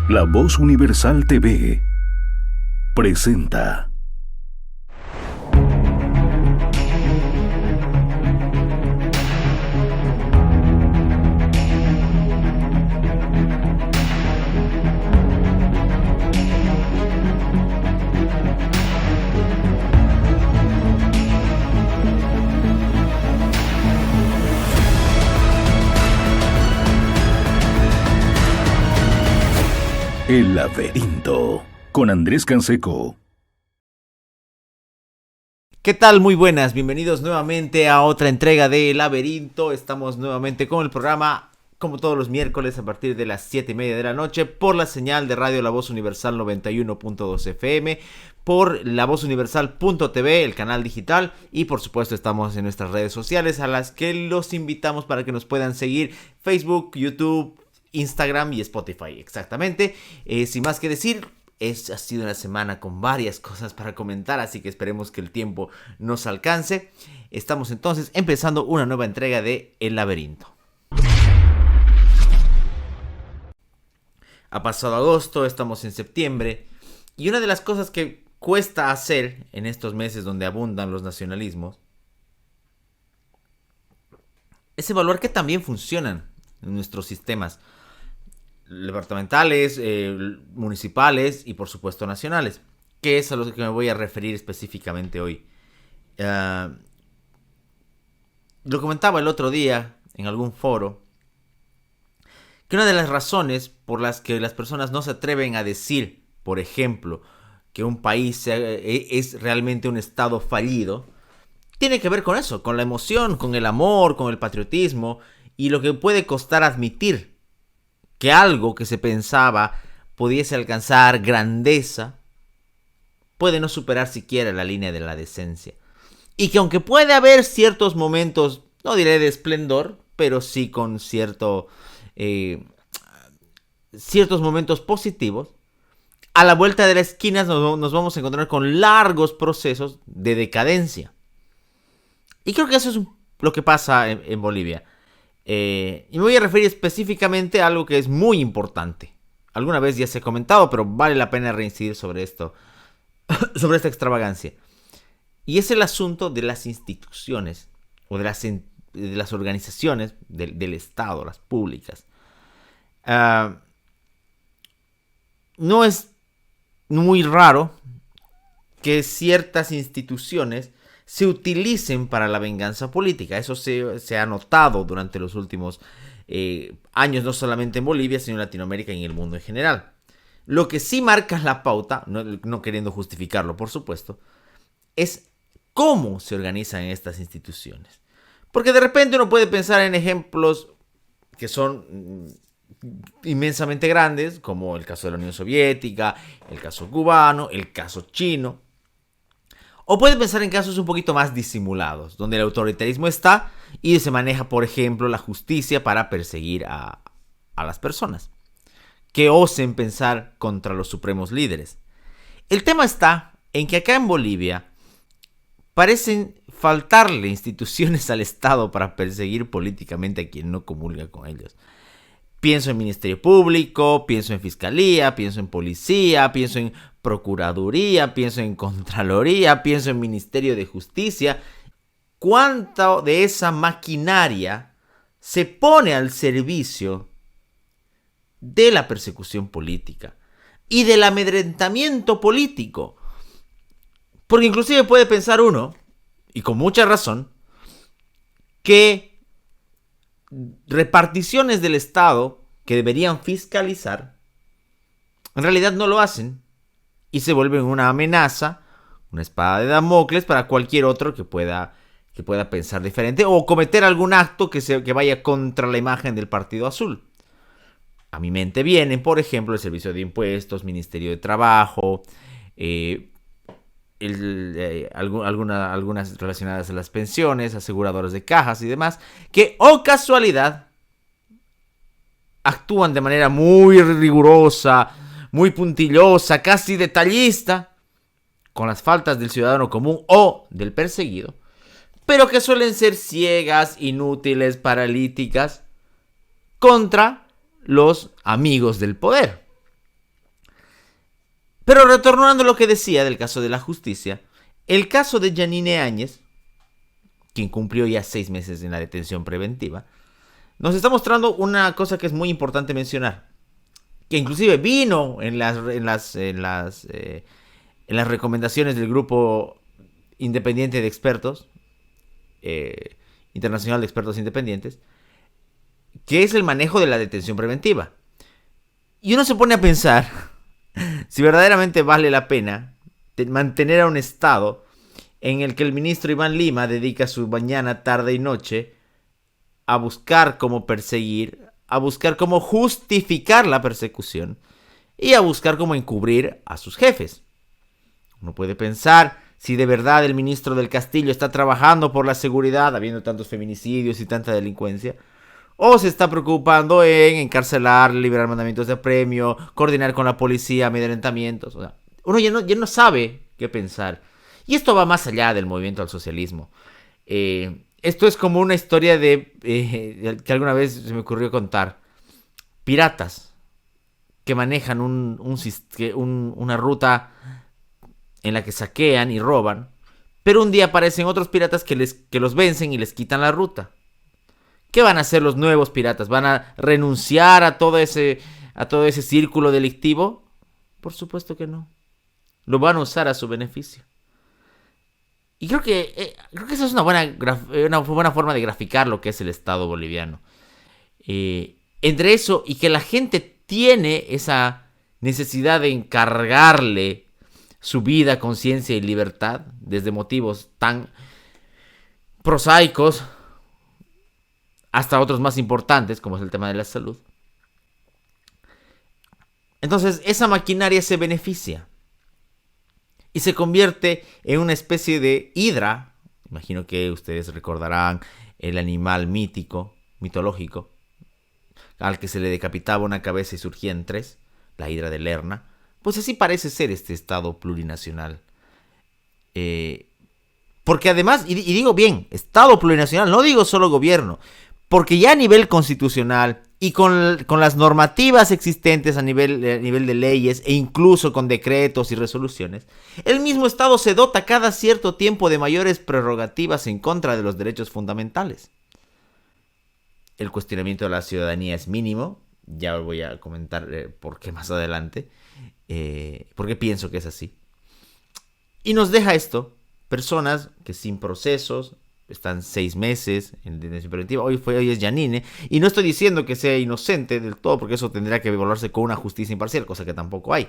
La Voz Universal TV presenta El Laberinto con Andrés Canseco. ¿Qué tal? Muy buenas, bienvenidos nuevamente a otra entrega de El Laberinto. Estamos nuevamente con el programa, como todos los miércoles, a partir de las 7:30 de la noche, por la señal de Radio La Voz Universal 91.2 FM, por lavozuniversal.tv, el canal digital, y por supuesto estamos en nuestras redes sociales, a las que los invitamos para que nos puedan seguir: Facebook, YouTube, Instagram y Spotify, exactamente. Sin más que decir, ha sido una semana con varias cosas para comentar, así que esperemos que el tiempo nos alcance. Estamos entonces empezando una nueva entrega de El Laberinto. Ha pasado agosto, estamos en septiembre, y una de las cosas que cuesta hacer en estos meses donde abundan los nacionalismos es evaluar que también funcionan nuestros sistemas departamentales, municipales y por supuesto nacionales, que es a lo que me voy a referir específicamente hoy. Lo comentaba el otro día en algún foro, que una de las razones por las que las personas no se atreven a decir, por ejemplo, que un país es realmente un estado fallido, tiene que ver con eso, con la emoción, con el amor, con el patriotismo, y lo que puede costar admitir que algo que se pensaba pudiese alcanzar grandeza puede no superar siquiera la línea de la decencia. Y que aunque puede haber ciertos momentos, no diré de esplendor, pero sí con ciertos momentos positivos, a la vuelta de la esquina nos vamos a encontrar con largos procesos de decadencia. Y creo que eso es lo que pasa en Bolivia. Y me voy a referir específicamente a algo que es muy importante. Alguna vez ya se ha comentado, pero vale la pena reincidir sobre esto, sobre esta extravagancia. Y es el asunto de las instituciones, o de las organizaciones del Estado, las públicas. No es muy raro que ciertas instituciones se utilicen para la venganza política. Eso se ha notado durante los últimos años, no solamente en Bolivia, sino en Latinoamérica y en el mundo en general. Lo que sí marca la pauta, no queriendo justificarlo, por supuesto, es cómo se organizan estas instituciones. Porque de repente uno puede pensar en ejemplos que son inmensamente grandes, como el caso de la Unión Soviética, el caso cubano, el caso chino. O puede pensar en casos un poquito más disimulados, donde el autoritarismo está y se maneja, por ejemplo, la justicia para perseguir a las personas que osen pensar contra los supremos líderes. El tema está en que acá en Bolivia parecen faltarle instituciones al Estado para perseguir políticamente a quien no comulga con ellos. Pienso en Ministerio Público, pienso en Fiscalía, pienso en Policía, pienso en Procuraduría, pienso en Contraloría, pienso en Ministerio de Justicia. ¿Cuánto de esa maquinaria se pone al servicio de la persecución política y del amedrentamiento político? Porque inclusive puede pensar uno, y con mucha razón, que reparticiones del Estado que deberían fiscalizar en realidad no lo hacen y se vuelven una amenaza, una espada de Damocles para cualquier otro que pueda pensar diferente o cometer algún acto que vaya contra la imagen del Partido Azul. A mi mente vienen, por ejemplo, el Servicio de Impuestos, Ministerio de Trabajo, algunas relacionadas a las pensiones, aseguradoras de cajas y demás, que, oh casualidad, actúan de manera muy rigurosa, muy puntillosa, casi detallista, con las faltas del ciudadano común o del perseguido, pero que suelen ser ciegas, inútiles, paralíticas, contra los amigos del poder. Pero retornando a lo que decía del caso de la justicia, el caso de Yanine Áñez, quien cumplió ya 6 meses en la detención preventiva, nos está mostrando una cosa que es muy importante mencionar, que inclusive vino en las recomendaciones del grupo independiente de expertos, internacional de expertos independientes, que es el manejo de la detención preventiva. Y uno se pone a pensar si verdaderamente vale la pena mantener a un Estado en el que el ministro Iván Lima dedica su mañana, tarde y noche a buscar cómo perseguir, a buscar cómo justificar la persecución y a buscar cómo encubrir a sus jefes. Uno puede pensar si de verdad el ministro del Castillo está trabajando por la seguridad, habiendo tantos feminicidios y tanta delincuencia, o se está preocupando en encarcelar, liberar mandamientos de apremio, coordinar con la policía amedrentamientos. O sea, uno ya no sabe qué pensar. Y esto va más allá del movimiento al socialismo. Esto es como una historia que alguna vez se me ocurrió contar. Piratas que manejan una ruta en la que saquean y roban, pero un día aparecen otros piratas que los vencen y les quitan la ruta. ¿Qué van a hacer los nuevos piratas? ¿Van a renunciar a todo ese círculo delictivo? Por supuesto que no. Lo van a usar a su beneficio. Y creo que esa es una buena forma de graficar lo que es el Estado boliviano. Entre eso y que la gente tiene esa necesidad de encargarle su vida, conciencia y libertad desde motivos tan prosaicos hasta otros más importantes, como es el tema de la salud. Entonces, esa maquinaria se beneficia y se convierte en una especie de hidra. Imagino que ustedes recordarán el animal mitológico, al que se le decapitaba una cabeza y surgían 3, la hidra de Lerna. Pues así parece ser este Estado plurinacional. Porque además, y digo bien, Estado plurinacional, no digo solo gobierno, porque ya a nivel constitucional y con las normativas existentes a nivel de leyes e incluso con decretos y resoluciones, el mismo Estado se dota cada cierto tiempo de mayores prerrogativas en contra de los derechos fundamentales. El cuestionamiento de la ciudadanía es mínimo, ya voy a comentar por qué más adelante, porque pienso que es así. Y nos deja esto, personas que sin procesos están 6 meses en detención preventiva. Hoy es Yanine. Y no estoy diciendo que sea inocente del todo, porque eso tendría que evaluarse con una justicia imparcial, cosa que tampoco hay.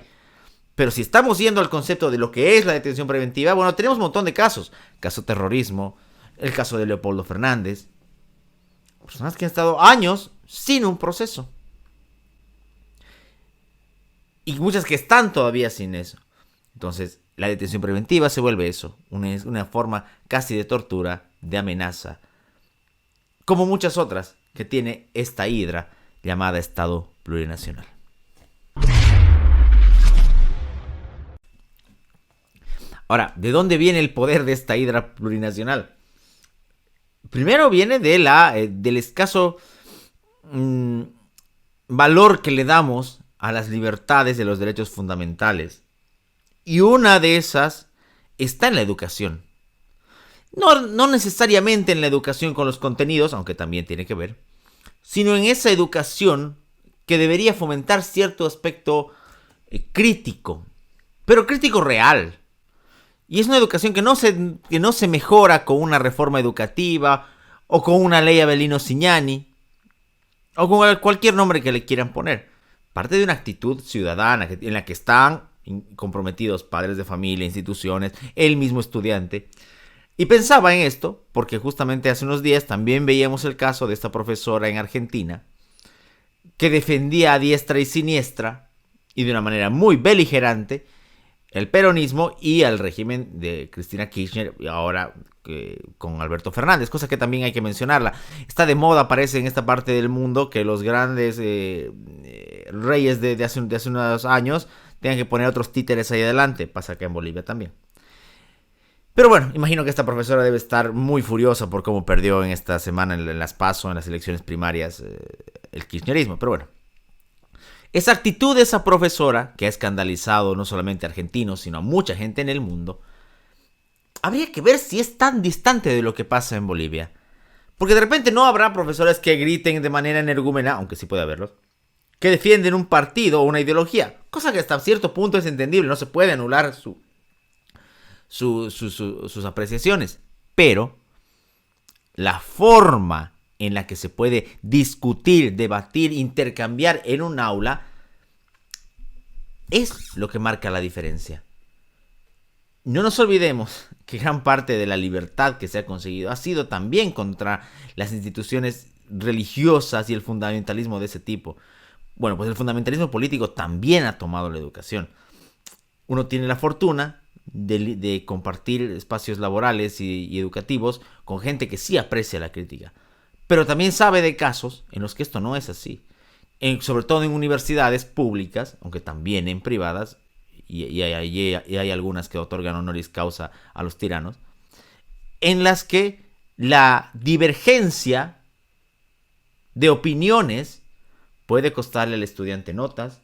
Pero si estamos yendo al concepto de lo que es la detención preventiva, bueno, tenemos un montón de casos. Caso terrorismo, el caso de Leopoldo Fernández. Personas que han estado años sin un proceso. Y muchas que están todavía sin eso. Entonces, la detención preventiva se vuelve eso, una forma casi de tortura, de amenaza, como muchas otras que tiene esta hidra llamada Estado plurinacional. Ahora, ¿de dónde viene el poder de esta hidra plurinacional? Primero viene del escaso valor que le damos a las libertades de los derechos fundamentales. Y una de esas está en la educación. No necesariamente en la educación con los contenidos, aunque también tiene que ver, sino en esa educación que debería fomentar cierto aspecto crítico, pero crítico real. Y es una educación que no se mejora con una reforma educativa o con una ley Avelino Cignani o con cualquier nombre que le quieran poner. Parte de una actitud ciudadana en la que están comprometidos padres de familia, instituciones, el mismo estudiante. Y pensaba en esto porque justamente hace unos días también veíamos el caso de esta profesora en Argentina que defendía a diestra y siniestra y de una manera muy beligerante el peronismo y al régimen de Cristina Kirchner y ahora con Alberto Fernández, cosa que también hay que mencionarla. Está de moda, parece, en esta parte del mundo que los grandes reyes de hace unos años tengan que poner otros títeres ahí adelante. Pasa acá en Bolivia también. Pero bueno, imagino que esta profesora debe estar muy furiosa por cómo perdió en esta semana en las PASO, en las elecciones primarias, el kirchnerismo. Pero bueno, Esa actitud de esa profesora, que ha escandalizado no solamente a argentinos, sino a mucha gente en el mundo, habría que ver si es tan distante de lo que pasa en Bolivia. Porque de repente no habrá profesores que griten de manera energúmena, aunque sí puede haberlos, que defienden un partido o una ideología. Cosa que hasta cierto punto es entendible, no se puede anular sus apreciaciones. Pero la forma en la que se puede discutir, debatir, intercambiar en un aula es lo que marca la diferencia. No nos olvidemos que gran parte de la libertad que se ha conseguido ha sido también contra las instituciones religiosas y el fundamentalismo de ese tipo. Bueno, pues el fundamentalismo político también ha tomado la educación. Uno tiene la fortuna de compartir espacios laborales y educativos con gente que sí aprecia la crítica. Pero también sabe de casos en los que esto no es así. Sobre todo en universidades públicas, aunque también en privadas, y hay algunas que otorgan honoris causa a los tiranos, en las que la divergencia de opiniones puede costarle al estudiante notas,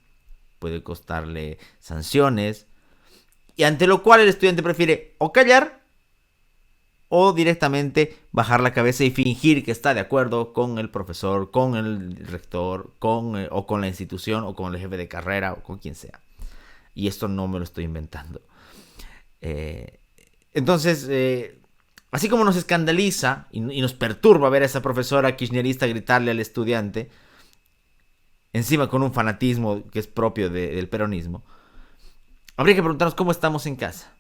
puede costarle sanciones, y ante lo cual el estudiante prefiere o callar o directamente bajar la cabeza y fingir que está de acuerdo con el profesor, con el rector, o con la institución, o con el jefe de carrera, o con quien sea. Y esto no me lo estoy inventando. Entonces, así como nos escandaliza y nos perturba ver a esa profesora kirchnerista gritarle al estudiante, encima con un fanatismo que es propio del peronismo, habría que preguntarnos cómo estamos en casa.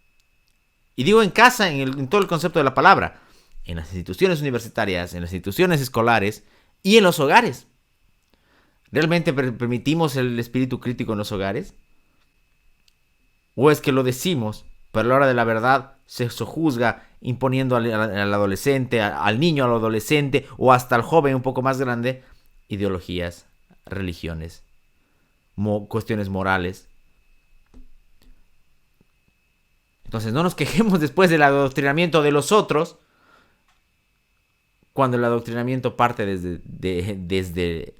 Y digo en casa en todo el concepto de la palabra, en las instituciones universitarias, en las instituciones escolares y en los hogares. ¿Realmente permitimos el espíritu crítico en los hogares? ¿O es que lo decimos, pero a la hora de la verdad se sojuzga imponiendo al adolescente, al niño, al adolescente o hasta al joven un poco más grande, ideologías, religiones, cuestiones morales? Entonces no nos quejemos después del adoctrinamiento de los otros, cuando el adoctrinamiento parte desde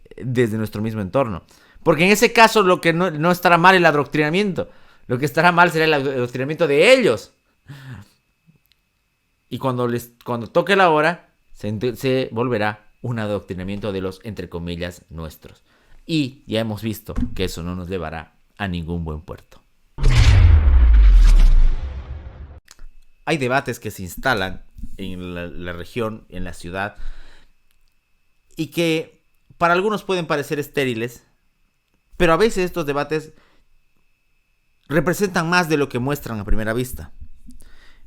nuestro mismo entorno. Porque en ese caso lo que no estará mal el adoctrinamiento, lo que estará mal será el adoctrinamiento de ellos. Y cuando toque la hora, se volverá un adoctrinamiento de los, entre comillas, nuestros. Y ya hemos visto que eso no nos llevará a ningún buen puerto. Hay debates que se instalan en la región, en la ciudad, y que para algunos pueden parecer estériles, pero a veces estos debates representan más de lo que muestran a primera vista.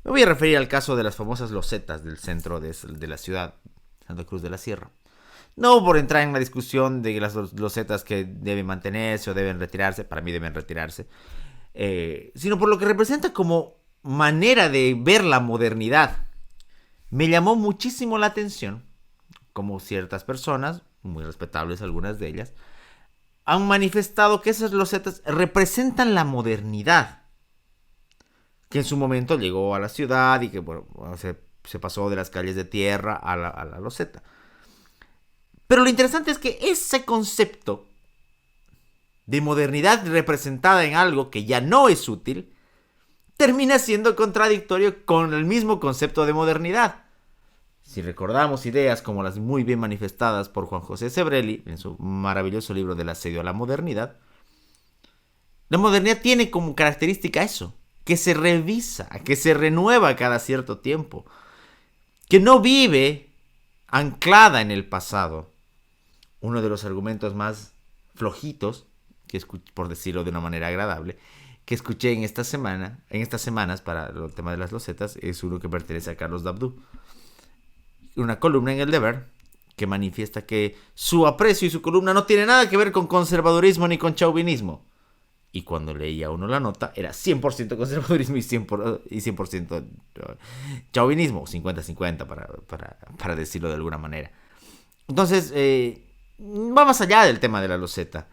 Me voy a referir al caso de las famosas losetas del centro de la ciudad, Santa Cruz de la Sierra. No por entrar en la discusión de las losetas que deben mantenerse o deben retirarse, para mí deben retirarse, sino por lo que representa como manera de ver la modernidad. Me llamó muchísimo la atención como ciertas personas, muy respetables algunas de ellas, han manifestado que esas losetas representan la modernidad que en su momento llegó a la ciudad y que se pasó de las calles de tierra a la loseta. Pero lo interesante es que ese concepto de modernidad representada en algo que ya no es útil termina siendo contradictorio con el mismo concepto de modernidad. Si recordamos ideas como las muy bien manifestadas por Juan José Sebrelli en su maravilloso libro del asedio a la modernidad, la modernidad tiene como característica eso, que se revisa, que se renueva cada cierto tiempo, que no vive anclada en el pasado. Uno de los argumentos más flojitos, por decirlo de una manera agradable, que escuché en estas semanas para el tema de las losetas, es uno que pertenece a Carlos Dabdú. Una columna en El Deber que manifiesta que su aprecio y su columna no tiene nada que ver con conservadurismo ni con chauvinismo. Y cuando leía uno la nota, era 100% conservadurismo y 100% chauvinismo, 50-50 para decirlo de alguna manera. Entonces, va más allá del tema de la loseta.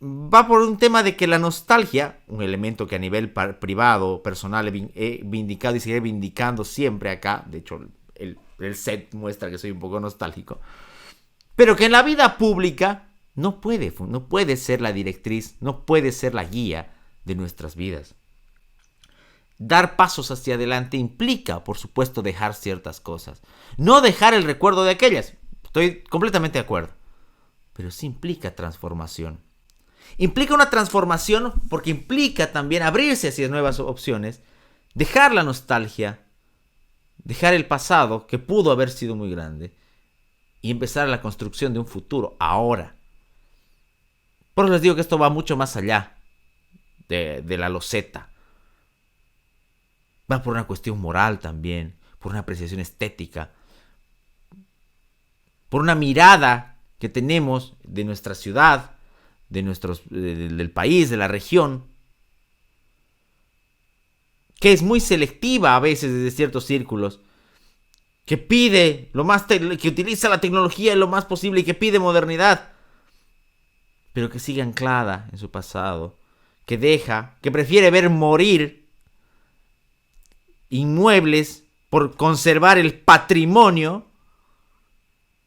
Va por un tema de que la nostalgia, un elemento que a nivel privado, personal, he vindicado y seguiré vindicando siempre acá, de hecho el set muestra que soy un poco nostálgico, pero que en la vida pública no puede ser la directriz, no puede ser la guía de nuestras vidas. Dar pasos hacia adelante implica, por supuesto, dejar ciertas cosas. No dejar el recuerdo de aquellas. Estoy completamente de acuerdo. Pero sí implica transformación. Implica una transformación porque implica también abrirse hacia nuevas opciones, dejar la nostalgia, dejar el pasado, que pudo haber sido muy grande, y empezar la construcción de un futuro ahora. Por eso les digo que esto va mucho más allá de la loseta. Va por una cuestión moral también, por una apreciación estética, por una mirada que tenemos de nuestra ciudad, del país, de la región, que es muy selectiva a veces desde ciertos círculos, que pide que utiliza la tecnología lo más posible y que pide modernidad, pero que sigue anclada en su pasado, que prefiere ver morir inmuebles por conservar el patrimonio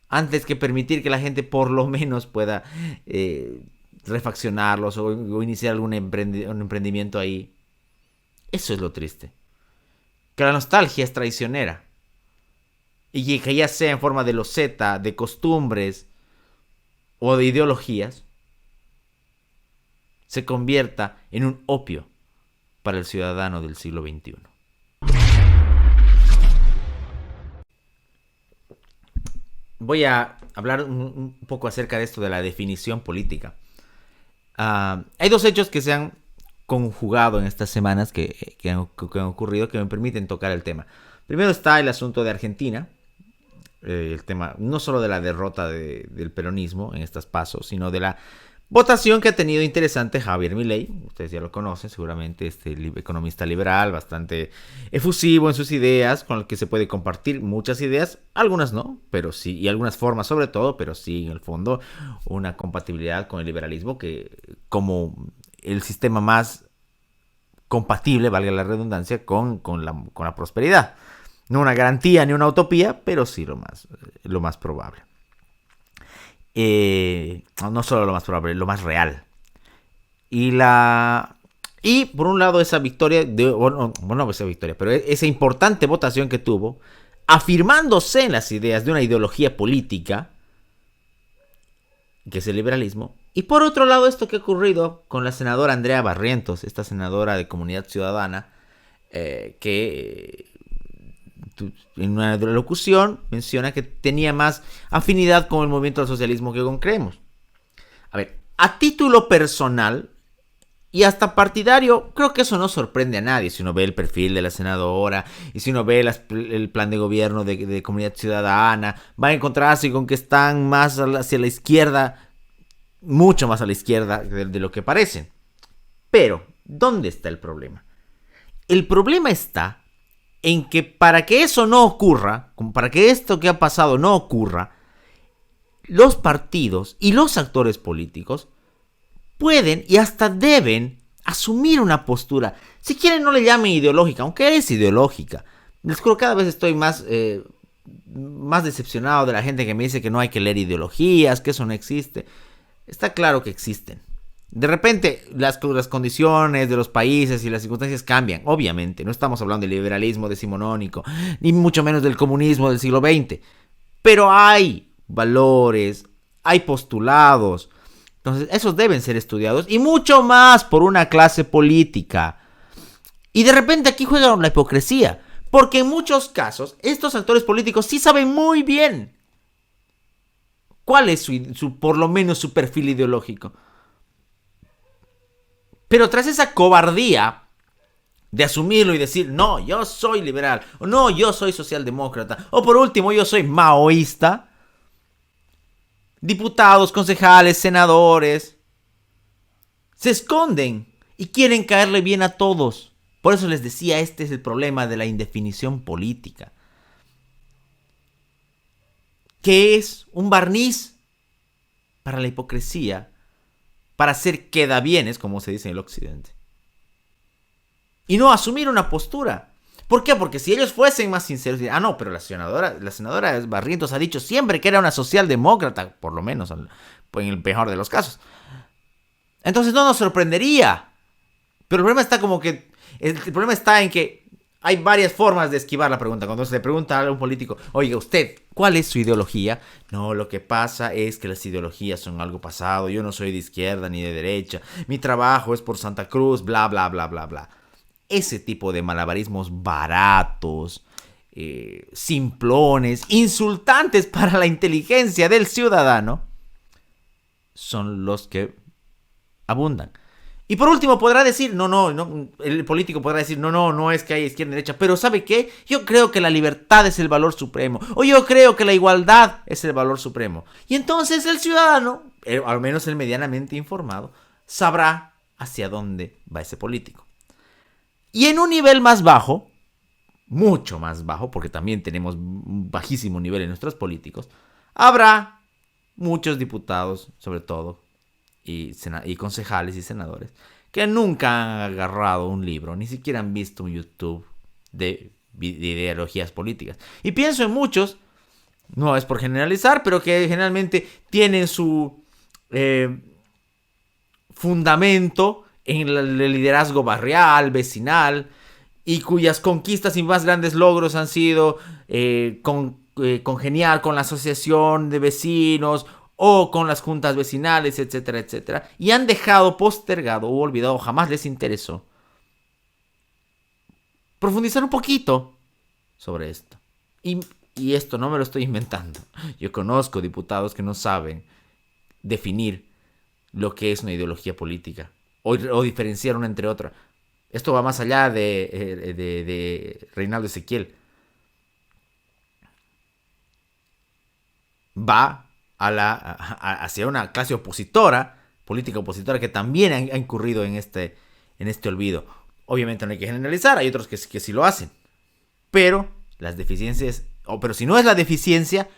antes que permitir que la gente por lo menos pueda refaccionarlos o iniciar algún emprendimiento ahí. Eso es lo triste. Que la nostalgia es traicionera. Y que ya sea en forma de loseta, de costumbres o de ideologías, se convierta en un opio para el ciudadano del siglo XXI. Voy a hablar un poco acerca de esto de la definición política. Hay dos hechos que se han conjugado en estas semanas que han ocurrido que me permiten tocar el tema. Primero está el asunto de Argentina, el tema no solo de la derrota del peronismo en estas PASO, sino de la votación que ha tenido interesante Javier Milei. Ustedes ya lo conocen seguramente, economista liberal, bastante efusivo en sus ideas, con el que se puede compartir muchas ideas, algunas no, pero sí, y algunas formas sobre todo, pero sí en el fondo una compatibilidad con el liberalismo que como el sistema más compatible, valga la redundancia, con la prosperidad. No una garantía ni una utopía, pero sí lo más probable. No solo lo más probable, lo más real. Y por un lado esa victoria, pero esa importante votación que tuvo, afirmándose en las ideas de una ideología política, que es el liberalismo. Y por otro lado esto que ha ocurrido con la senadora Andrea Barrientos, esta senadora de Comunidad Ciudadana, que en una locución menciona que tenía más afinidad con el movimiento del socialismo que con Creemos. A ver, a título personal y hasta partidario, creo que eso no sorprende a nadie. Si uno ve el perfil de la senadora y si uno ve el plan de gobierno de Comunidad Ciudadana, va a encontrarse con que están más hacia la izquierda, mucho más a la izquierda de lo que parecen. Pero, ¿dónde está el problema? El problema está en que para que eso no ocurra, como para que esto que ha pasado no ocurra, los partidos y los actores políticos pueden y hasta deben asumir una postura. Si quieren no le llamen ideológica, aunque es ideológica. Les juro, cada vez estoy más decepcionado de la gente que me dice que no hay que leer ideologías, que eso no existe. Está claro que existen. De repente las condiciones de los países y las circunstancias cambian, obviamente. No estamos hablando del liberalismo decimonónico, ni mucho menos del comunismo del siglo XX. Pero hay valores, hay postulados. Entonces esos deben ser estudiados y mucho más por una clase política. Y de repente aquí juega la hipocresía. Porque en muchos casos estos actores políticos sí saben muy bien cuál es por lo menos su perfil ideológico. Pero tras esa cobardía de asumirlo y decir, no, yo soy liberal, o no, yo soy socialdemócrata, o por último, yo soy maoísta, diputados, concejales, senadores, se esconden y quieren caerle bien a todos. Por eso les decía, este es el problema de la indefinición política, que es un barniz para la hipocresía, para hacer quedabienes, como se dice en el occidente. Y no asumir una postura. ¿Por qué? Porque si ellos fuesen más sinceros, dirían, pero la senadora Barrientos ha dicho siempre que era una socialdemócrata, por lo menos en el mejor de los casos. Entonces no nos sorprendería. Pero el problema está el problema está en que hay varias formas de esquivar la pregunta. Cuando se le pregunta a un político, oiga, usted, ¿cuál es su ideología? No, lo que pasa es que las ideologías son algo pasado. Yo no soy de izquierda ni de derecha. Mi trabajo es por Santa Cruz, bla, bla, bla, bla, bla. Ese tipo de malabarismos baratos, simplones, insultantes para la inteligencia del ciudadano, son los que abundan. Y por último podrá decir, no, el político podrá decir, no es que hay izquierda y derecha, pero ¿sabe qué? Yo creo que la libertad es el valor supremo, o yo creo que la igualdad es el valor supremo. Y entonces el ciudadano, al menos el medianamente informado, sabrá hacia dónde va ese político. Y en un nivel más bajo, mucho más bajo, porque también tenemos un bajísimo nivel en nuestros políticos, habrá muchos diputados, sobre todo, y concejales y senadores, que nunca han agarrado un libro, ni siquiera han visto un YouTube de ideologías políticas. Y pienso en muchos, no es por generalizar, pero que generalmente tienen su fundamento en el liderazgo barrial, vecinal, y cuyas conquistas y más grandes logros han sido congeniar con la asociación de vecinos o con las juntas vecinales, etcétera, etcétera, y han dejado postergado o olvidado, jamás les interesó profundizar un poquito sobre esto. Y esto no me lo estoy inventando. Yo conozco diputados que no saben definir lo que es una ideología política o diferenciar una entre otra. Esto va más allá de Reinaldo Ezequiel. Va hacia una clase opositora, política opositora, que también ha incurrido en este olvido. Obviamente no hay que generalizar, hay otros que sí lo hacen. Pero las deficiencias, pero si no es la deficiencia,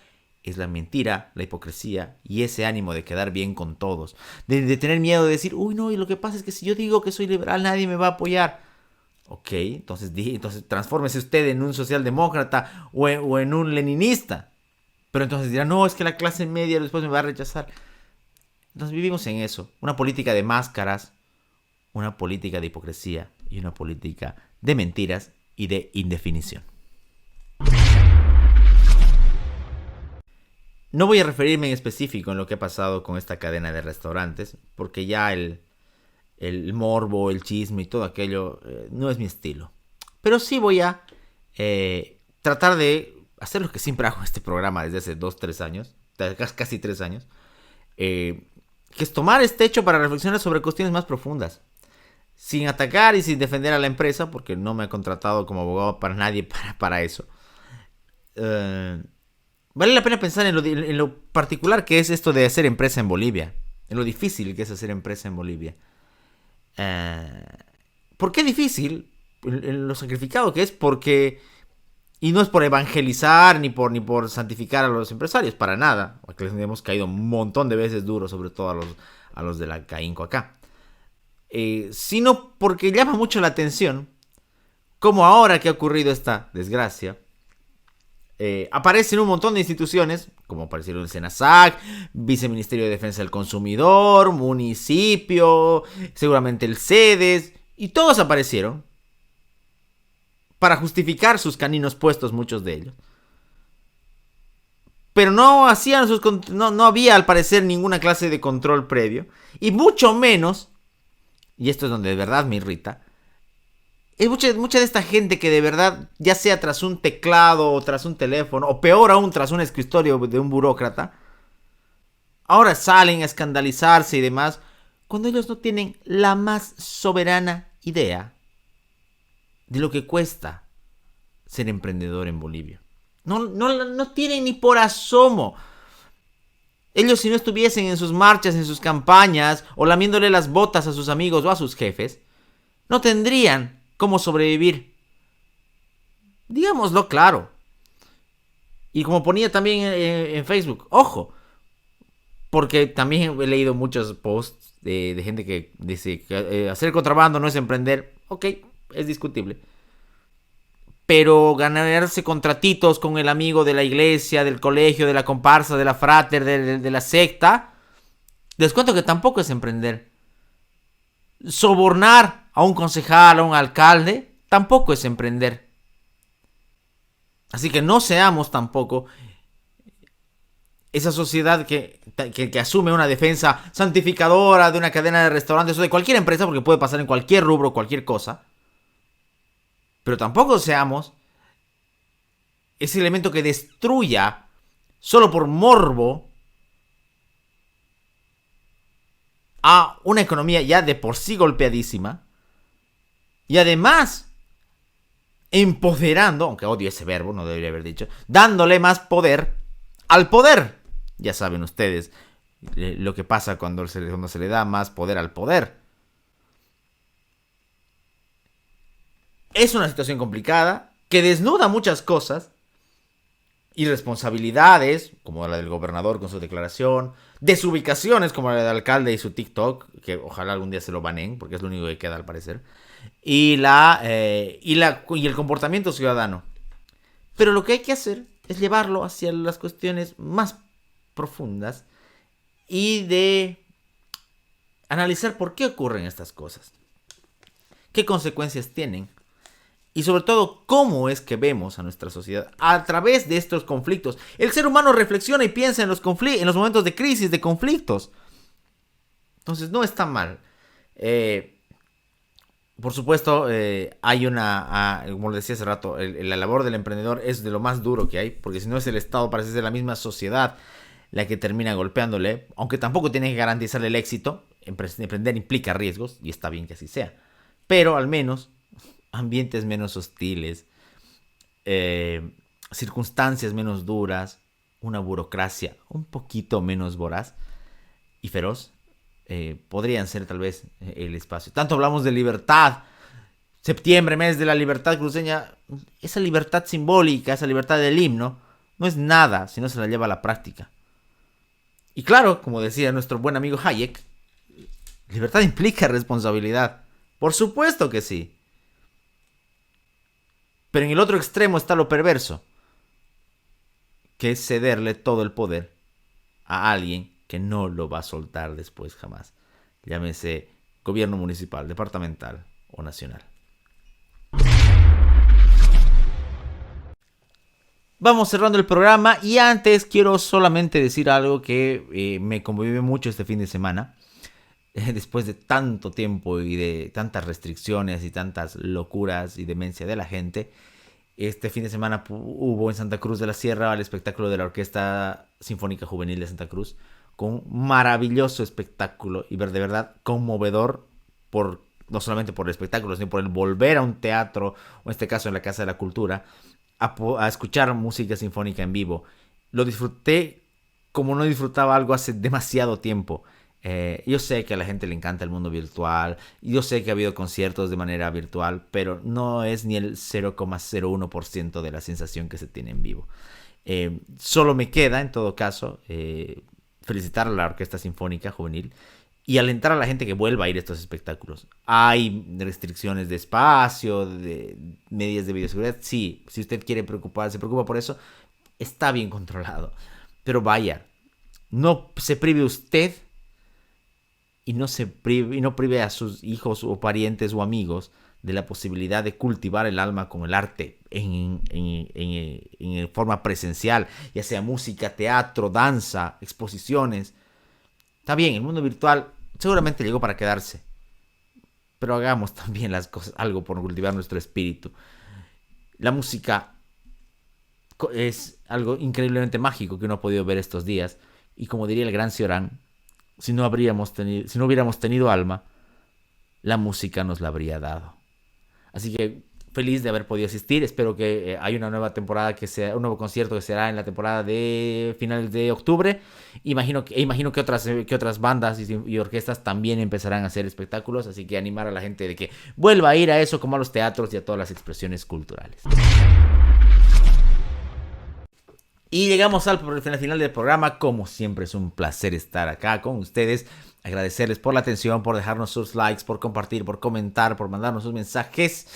es la mentira, la hipocresía y ese ánimo de quedar bien con todos. De tener miedo de decir, uy, no, y lo que pasa es que si yo digo que soy liberal, nadie me va a apoyar. Ok, entonces transfórmese usted en un socialdemócrata o en un leninista. Pero entonces dirá, no, es que la clase media después me va a rechazar. Entonces vivimos en eso. Una política de máscaras, una política de hipocresía y una política de mentiras y de indefinición. No voy a referirme en específico en lo que ha pasado con esta cadena de restaurantes, porque ya el morbo, el chisme y todo aquello no es mi estilo. Pero sí voy a tratar de hacer lo que siempre hago en este programa desde hace 2-3 años, casi 3 años, que es tomar este hecho para reflexionar sobre cuestiones más profundas, sin atacar y sin defender a la empresa, porque no me ha contratado como abogado para nadie para eso. Vale la pena pensar en lo particular que es esto de hacer empresa en Bolivia, en lo difícil que es hacer empresa en Bolivia. ¿Por qué difícil? En lo sacrificado que es, porque... Y no es por evangelizar ni por santificar a los empresarios, para nada. Porque les hemos caído un montón de veces duro, sobre todo a los de la CAINCO acá. Sino porque llama mucho la atención cómo ahora que ha ocurrido esta desgracia, aparecen un montón de instituciones, como aparecieron el SENASAC, Viceministerio de Defensa del Consumidor, municipio, seguramente el CEDES, y todos aparecieron para justificar sus caninos puestos, muchos de ellos. Pero no hacían no había al parecer ninguna clase de control previo, y mucho menos, y esto es donde de verdad me irrita, es mucha de esta gente que de verdad, ya sea tras un teclado o tras un teléfono, o peor aún tras un escritorio de un burócrata, ahora salen a escandalizarse y demás, cuando ellos no tienen la más soberana idea de lo que cuesta ser emprendedor en Bolivia. No tienen ni por asomo. Ellos, si no estuviesen en sus marchas, en sus campañas, o lamiéndole las botas a sus amigos o a sus jefes, no tendrían cómo sobrevivir. Digámoslo claro. Y como ponía también en Facebook, ojo, porque también he leído muchos posts de gente que dice que hacer contrabando no es emprender. Ok, es discutible. Pero ganarse contratitos con el amigo de la iglesia, del colegio, de la comparsa, de la frater, de la secta, Les cuento que tampoco es emprender. Sobornar a un concejal, a un alcalde, tampoco es emprender. Así que no seamos tampoco esa sociedad que asume una defensa santificadora de una cadena de restaurantes o de cualquier empresa, porque puede pasar en cualquier rubro, cualquier cosa. Pero tampoco seamos ese elemento que destruya solo por morbo a una economía ya de por sí golpeadísima y además empoderando, aunque odio ese verbo, no debería haber dicho, dándole más poder al poder. Ya saben ustedes lo que pasa cuando se le da más poder al poder. Es una situación complicada que desnuda muchas cosas, irresponsabilidades, como la del gobernador con su declaración, desubicaciones como la del alcalde y su TikTok, que ojalá algún día se lo baneen, porque es lo único que queda al parecer, y el comportamiento ciudadano. Pero lo que hay que hacer es llevarlo hacia las cuestiones más profundas y de analizar por qué ocurren estas cosas, qué consecuencias tienen. Y sobre todo, cómo es que vemos a nuestra sociedad a través de estos conflictos. El ser humano reflexiona y piensa en los momentos de crisis, de conflictos. Entonces, no está mal. Por supuesto, hay como lo decía hace rato, la labor del emprendedor es de lo más duro que hay. Porque si no es el Estado, parece ser la misma sociedad la que termina golpeándole. Aunque tampoco tiene que garantizarle el éxito. Emprender implica riesgos y está bien que así sea. Pero al menos ambientes menos hostiles, circunstancias menos duras, una burocracia un poquito menos voraz y feroz, podrían ser tal vez el espacio. Tanto hablamos de libertad, septiembre, mes de la libertad cruceña, esa libertad simbólica, esa libertad del himno, no es nada si no se la lleva a la práctica. Y claro, como decía nuestro buen amigo Hayek, libertad implica responsabilidad. Por supuesto que sí. Pero en el otro extremo está lo perverso, que es cederle todo el poder a alguien que no lo va a soltar después jamás. Llámese gobierno municipal, departamental o nacional. Vamos cerrando el programa y antes quiero solamente decir algo que me conmovió mucho este fin de semana. Después de tanto tiempo y de tantas restricciones y tantas locuras y demencia de la gente, este fin de semana hubo en Santa Cruz de la Sierra el espectáculo de la Orquesta Sinfónica Juvenil de Santa Cruz, con un maravilloso espectáculo y de verdad conmovedor, no solamente por el espectáculo, sino por el volver a un teatro, o en este caso en la Casa de la Cultura, a escuchar música sinfónica en vivo. Lo disfruté como no disfrutaba algo hace demasiado tiempo. Yo sé que a la gente le encanta el mundo virtual, yo sé que ha habido conciertos de manera virtual, pero no es ni el 0,01% de la sensación que se tiene en vivo. Solo me queda, en todo caso, felicitar a la Orquesta Sinfónica Juvenil y alentar a la gente que vuelva a ir a estos espectáculos. Hay restricciones de espacio, de medidas de bioseguridad. Sí, si usted quiere se preocupa por eso, está bien controlado. Pero vaya, no se prive usted y no prive a sus hijos o parientes o amigos de la posibilidad de cultivar el alma con el arte en forma presencial, ya sea música, teatro, danza, exposiciones. Está bien, el mundo virtual seguramente llegó para quedarse, pero hagamos también las cosas, algo por cultivar nuestro espíritu. La música es algo increíblemente mágico que uno ha podido ver estos días, y como diría el gran Cioran, si no hubiéramos tenido alma, la música nos la habría dado. Así que feliz de haber podido asistir. Espero que haya una nueva temporada, un nuevo concierto que será en la temporada de finales de octubre. Imagino que otras bandas y orquestas también empezarán a hacer espectáculos. Así que animar a la gente de que vuelva a ir a eso, como a los teatros y a todas las expresiones culturales. Y llegamos al final del programa. Como siempre, es un placer estar acá con ustedes. Agradecerles por la atención, por dejarnos sus likes, por compartir, por comentar, por mandarnos sus mensajes.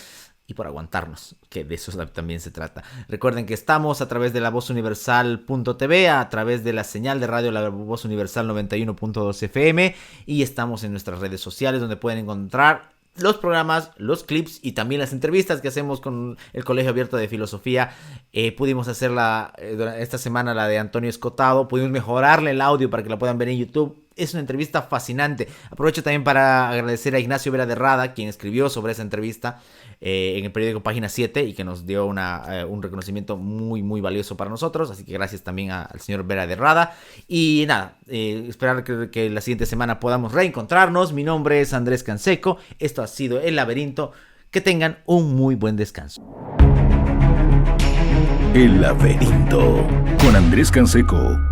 y por aguantarnos, que de eso también se trata. Recuerden que estamos a través de lavozuniversal.tv, a través de la señal de radio La Voz Universal 91.2 FM, y estamos en nuestras redes sociales donde pueden encontrar los programas, los clips y también las entrevistas que hacemos con el Colegio Abierto de Filosofía. Pudimos hacerla esta semana, la de Antonio Escotado. Pudimos mejorarle el audio para que la puedan ver en YouTube. Es una entrevista fascinante. Aprovecho también para agradecer a Ignacio Vera de Rada, quien escribió sobre esa entrevista en el periódico Página 7 y que nos dio un reconocimiento muy, muy valioso para nosotros. Así que gracias también al señor Vera de Rada. Y nada, esperar que la siguiente semana podamos reencontrarnos. Mi nombre es Andrés Canseco. Esto ha sido El Laberinto. Que tengan un muy buen descanso. El Laberinto con Andrés Canseco.